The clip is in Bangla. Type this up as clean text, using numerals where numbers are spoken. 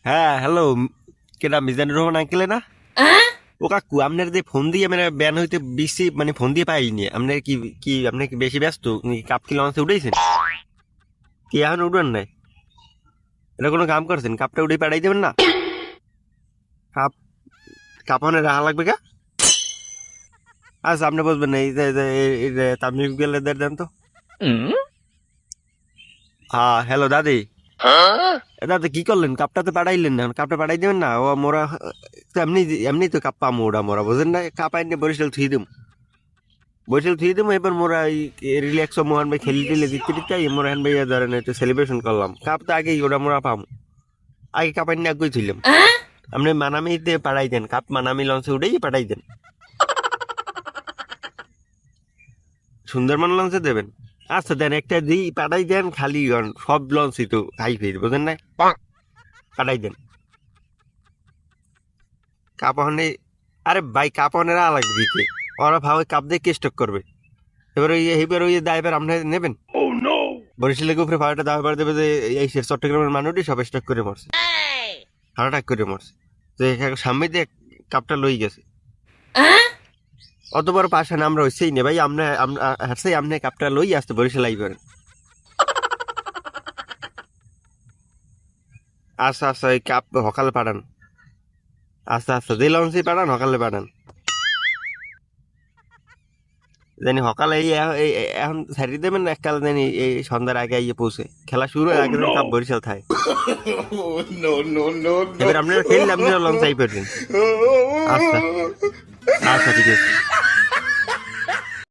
হ্যাঁ, হ্যালো। কেডা মিজানুর রহমান আঙ্কেলে না? ও কাকু, আপনার যে ফোন দিয়ে মানে ব্যান হইতে বেশি মানে ফোন দিয়ে পাইনি। আপনার কি কি আপনি কি বেশি ব্যস্ত? কাপ কি লঞ্চে উঠেছেন? কি এখন উঠবেন নাই? এটা কোনো কাম করছেন? কাপটা উঠে পাঠাই দেবেন না? কাপ কাপ মানে রাখা লাগবে কা? আচ্ছা, আপনি বসবেন না। এই যে তামিম গেলে দেন তো। হ্যাঁ, হ্যালো দাদি। দাদা কি করলেন? কাপটা তো পাঠাইলেন না, কাপটা পাঠাই দেবেন না? ও মোরা তো এমনি এমনি তো কাপ পামো, ওরা মোরা বুঝেন না? কাপ আইনে বরিশাল থুই দিম, বরিশাল থুই দিম। এবার মোরা রিল্যাক্স মোহন ভাই খেলি টেলে দিতে দিতে মোরা হ্যান ভাই ধরেন একটু সেলিব্রেশন করলাম। কাপ তো আগেই ওরা মোরা পাম, আগে কাপ আইনে আগে থুইলাম। আপনি মানামিতে পাঠাই দেন, কাপ মানামি লঞ্চে উঠেই পাঠাই দেন। সুন্দরবন লঞ্চে দেবেন? আচ্ছা দেন, একটা দিই পাঠাই দেন। খালি সব লঞ্চই তো হাই ফের বুঝেন না? পাঠাই দেন কাপ অনে। আরে ভাই, কাপ অনেরা আলাদা দিতে, ওরা ভাবে কাপ দিয়ে কে স্টক করবে। এবার ওই দায়বার আপনি নেবেন? বরিশালের উপরে ভাড়াটা দায়বার দেবে যে এই চট্টগ্রামের মানুষই সব স্টক করে মরছে, হার্ট অ্যাটাক করে মরছে। যে সামনে দিয়ে কাপটা লই গেছে। অত বড় পাশান আমরা হইছেই না ভাই। আমরা হারছেই আপনি কাপটা লই আসতে বরিশাল আইবেন। আচ্ছা আচ্ছা, ওই কাপ সকালে পাঠান। আচ্ছা আচ্ছা, যে লঞ্চে পাঠান সকালে পাঠান। জানি সকালে এখন ছাড়ি দেবেন না এককাল, জানি এই সন্ধ্যার আগে ইয়ে পৌঁছে খেলা শুরু হয় আগে যেন কাপ বরিশাল থাকে। এবার আপনারা খেললে আপনারা লঞ্চ আই পারবেন। আচ্ছা আচ্ছা, ঠিক আছে।